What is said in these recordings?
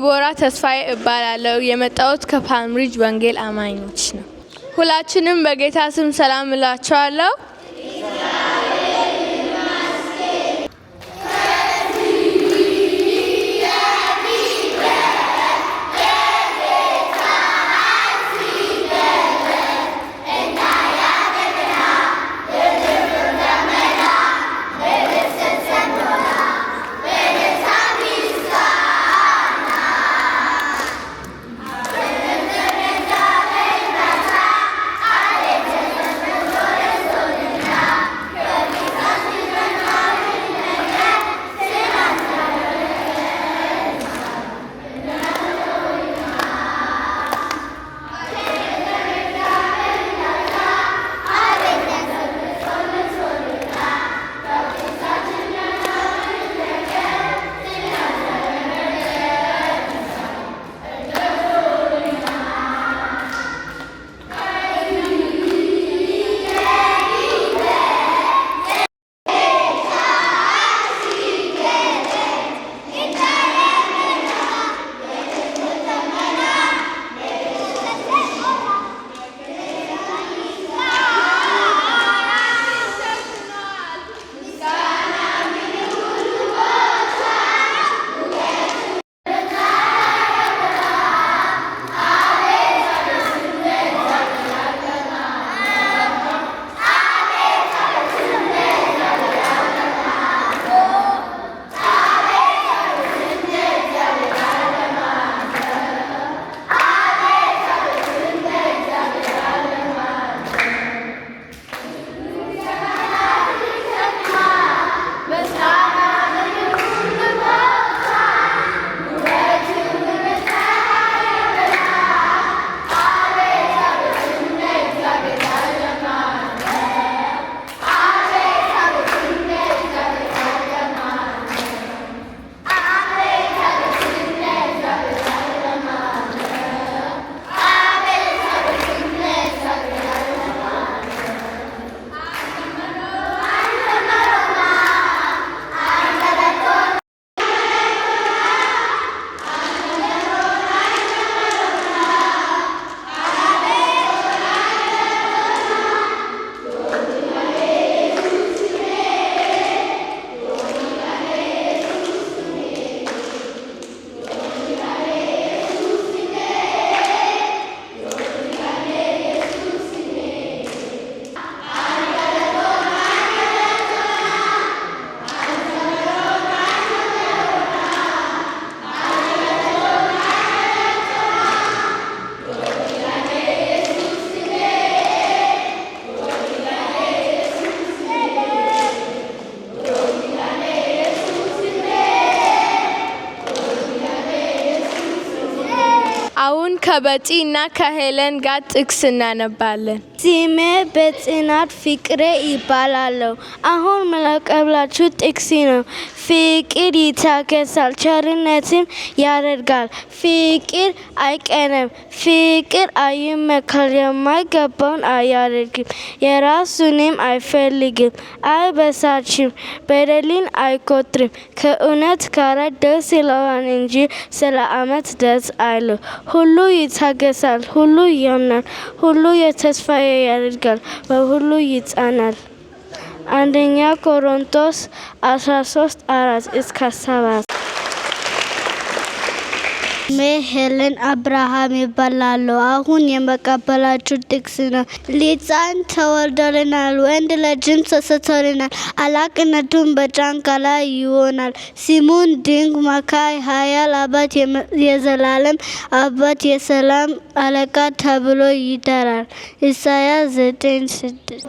ዲቦራ ተስፋዬ እባላለሁ። የመጣሁት ከፓልምሪጅ ወንጌል አማኞች ነው። ሁላችንም በጌታ ስም ሰላም እላችኋለሁ። አሁን ከበጪ እና ከሄለን ጋር ጥቅስ እናነባለን። ስሜ በጽናት ፍቅሬ ይባላል። አሁን መለቀብላችሁ ጥቅስ ነው። ፍቅር ይታገሳል፣ ቸርነትም ያደርጋል። ፍቅር አይቀናም፣ ፍቅር አይመካም፣ የማይገባውን አያደርግም፣ የራሱንም አይፈልግም፣ አይበሳጭም፣ በደልን አይቆጥርም። ከእውነት ጋር ደስ ይለዋል እንጂ ስለ ዓመት ደስ አይለው። ሁሉ ይታገሳል፣ ሁሉ ያምናል፣ ሁሉ የተስፋ ያደርጋል፣ በሁሉ ይጸናል። አንደኛ ቆሮንቶስ 13:4-7። ሄለን አብርሃም ይባላል። አሁን የመቀበላችሁ ጥቅስ ነው። ሕፃን ተወልዶልናል፣ ወንድ ልጅም ተሰጥቶልናል፣ አለቅነቱም በጫንቃ ላይ ይሆናል። ስሙን ድንቅ መካር፣ ኃያል አባት፣ የዘላለም አባት፣ የሰላም አለቃ ተብሎ ይጠራል። ኢሳይያስ 9:6።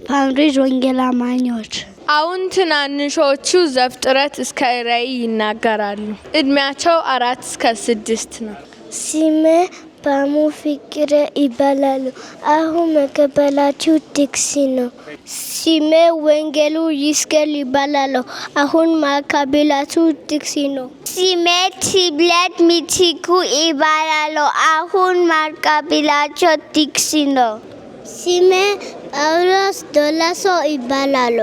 ፓልምሪጅ ወንጌል አማኞች። አሁን ትናንሾቹ ዘፍጥረት እስከ ራዕይ ይናገራሉ። እድሜያቸው 4 እስከ 6 ነው። ስሜ ባሙ ፍቅሬ ይባላል። አሁን መቀበላችሁ ጥቅስ ነው። ስሜ ወንጌሉ ይስገል ይባላል። አሁን ማካቤላችሁ ጥቅስ ነው። ስሜ ትብለት ሚቲኩ ይባላል። አሁን ማካቤላችሁ ጥቅስ ነው። ስሜ ጳውሎስ ዶላሶ ይባላል።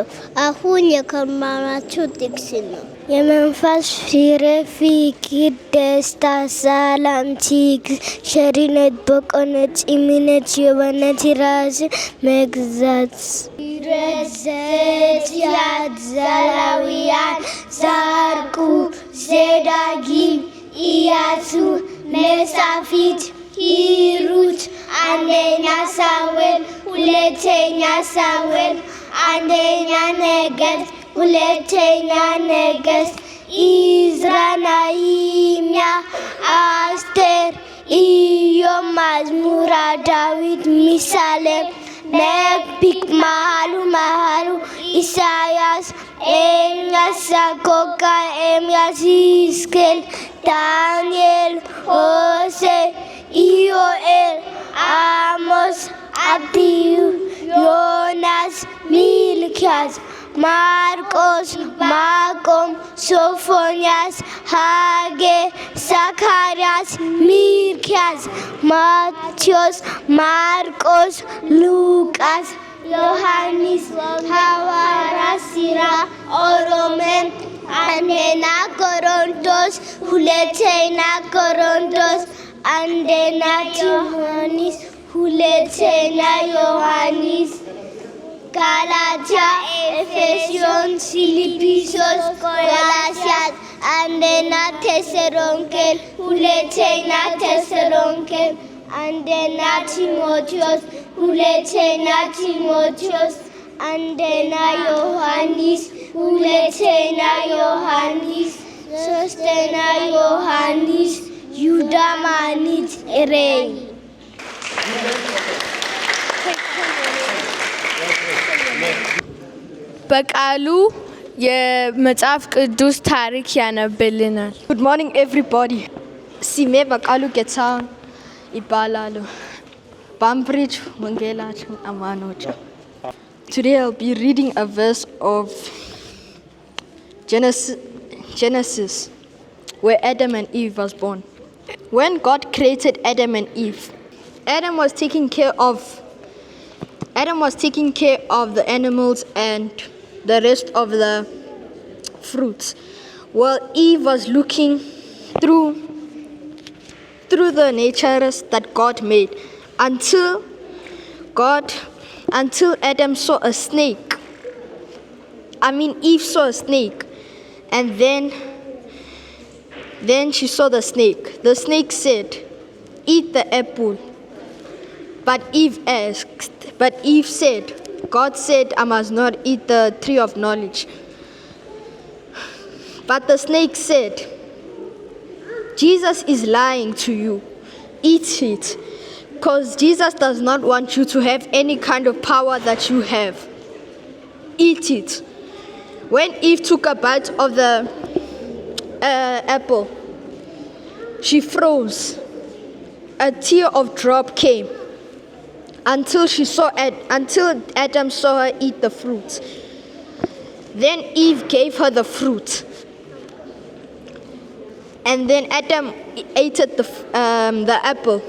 አሁን የከማራችሁ ጥቅስ ነው። የመንፈስ ፍሬ ፍቅር፣ ደስታ፣ ሰላም፣ ትዕግስት፣ ቸርነት፣ በጎነት፣ እምነት፣ የዋህነት፣ ራስን መግዛት። ዘጸአት፣ ዘሌዋውያን፣ ዘኍልቍ፣ ዘዳግም፣ ኢያሱ፣ መሳፍንት፣ ሩት፣ አንደኛ ሳሙኤል፣ ሁለተኛ ሳሙኤል፣ አንደኛ ነገሥት፣ ሁለተኛ ነገሥት፣ ኢዝራ፣ ነህምያ፣ አስቴር፣ ኢዮብ፣ መዝሙረ ዳዊት፣ ምሳሌ፣ ነቢይ፣ መኃልየ፣ ኢሳይያስ፣ ኤርምያስ፣ ሰቆቃወ፣ ኤርምያስ፣ ሕዝቅኤል፣ ዳንኤል፣ ሆሴዕ፣ ኢዮኤል፣ አሞጽ፣ አብድዩ፣ ዮናስ፣ ሚልክያስ፣ ማርቆስ፣ ማርቆም፣ ሶፎንያስ፣ ሐጌ፣ ዘካርያስ፣ ሚልክያስ፣ ማቴዎስ፣ ማርቆስ፣ ሉቃስ፣ ዮሐንስ፣ ሐዋርያት ሥራ፣ ሮሜ፣ አንደኛ ቆሮንቶስ፣ ሁለተኛ ቆሮንቶስ፣ አንደኛ ዮሐንስ፣ ሁለተኛ ዮሐንስ፣ ጋላትያ፣ ኤፌሶን፣ ፊልጵስዩስ፣ ቆላስይስ፣ አንደኛ ተሰሎንቄ፣ ሁለተኛ ተሰሎንቄ፣ አንደኛ ጢሞቴዎስ፣ ሁለተኛ ጢሞቴዎስ፣ አንደኛ ዮሐንስ፣ ሁለተኛ ዮሐንስ፣ ሶስተኛ ዮሐንስ፣ ይሁዳ፣ መድኃኒት፣ ራዕይ። በቃሉ የመጽሐፍ ቅዱስ ታሪክ ያነብልናል። Good morning everybody. ስሜ በቃሉ ጌታሁን ይባላሉ። በአምብሪጅ ወንጌላችን አማኞች። Today I'll be reading a verse of Genesis where Adam and Eve was born. When God created Adam and Eve, Adam was taking care of the animals and the rest of the fruits, while Eve was looking through the natures that God made until Adam saw a snake. Eve saw a snake, and then she saw the snake. The snake said, "Eat the apple." But Eve said, "God said I must not eat the tree of knowledge." But the snake said, "Jesus is lying to you. Eat it, because Jesus does not want you to have any kind of power that you have. Eat it." When Eve took a bite of the apple, she froze. A tear of drop came until Adam saw her eat the fruit. Then Eve gave her the fruit, and then Adam ate the apple.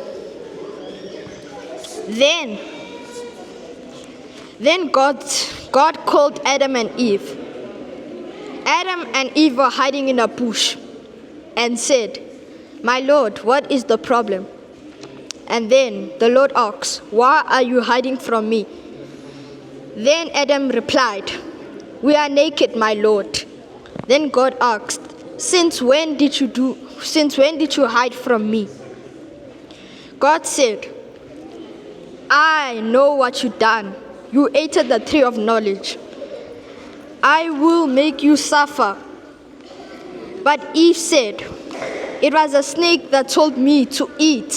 Then God called Adam and Eve. Adam and Eve were hiding in a bush and said, "My Lord, what is the problem?" And then the Lord asked, "Why are you hiding from me?" Then Adam replied, "We are naked, my Lord." Then God asked, Since when did you hide from me?" God said, "I know what you've done. You ate the tree of knowledge. I will make you suffer." But Eve said, "It was a snake that told me to eat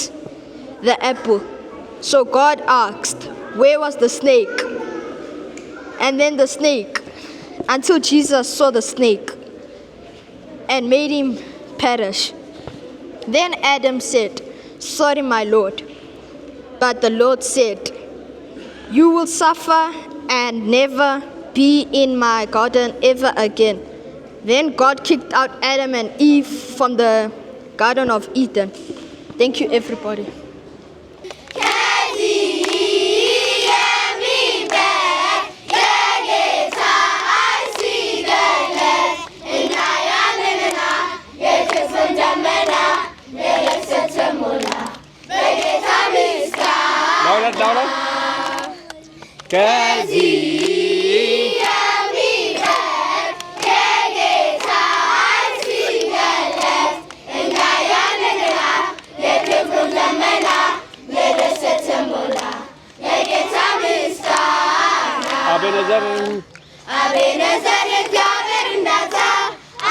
the apple." So God asked, "Where was the snake?" And then the snake, until Jesus saw the snake and made him perish. Then Adam said, "Sorry, my Lord." But the Lord said, "You will suffer and never be in my garden ever again." Then God kicked out Adam and Eve from the Garden of Eden. Thank you, everybody. I see the land, and I ላውራው ከዚህ አቤነዘር እግዚአብሔር እንዳታ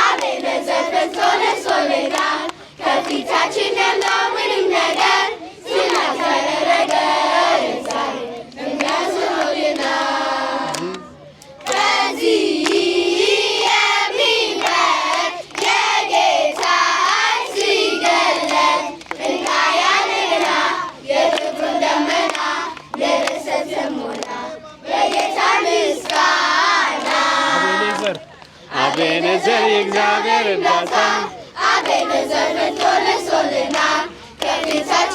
አቤነዘር ፈጽሞልናል ከፊታችን ያለው ምንም ነገር ስላልተደረገ ዛሬ የሚያስሆልናል ከዚህ የሚበልጥ የጌታ ሲገለጥ እናያለንና የክብሩን ደመና የደስታ ሞላ የጌታ ምስጋና አቤነዘር የእግዚአብሔር እርዳታ አቤነዘር ፈጥኖልናል ከፊታችን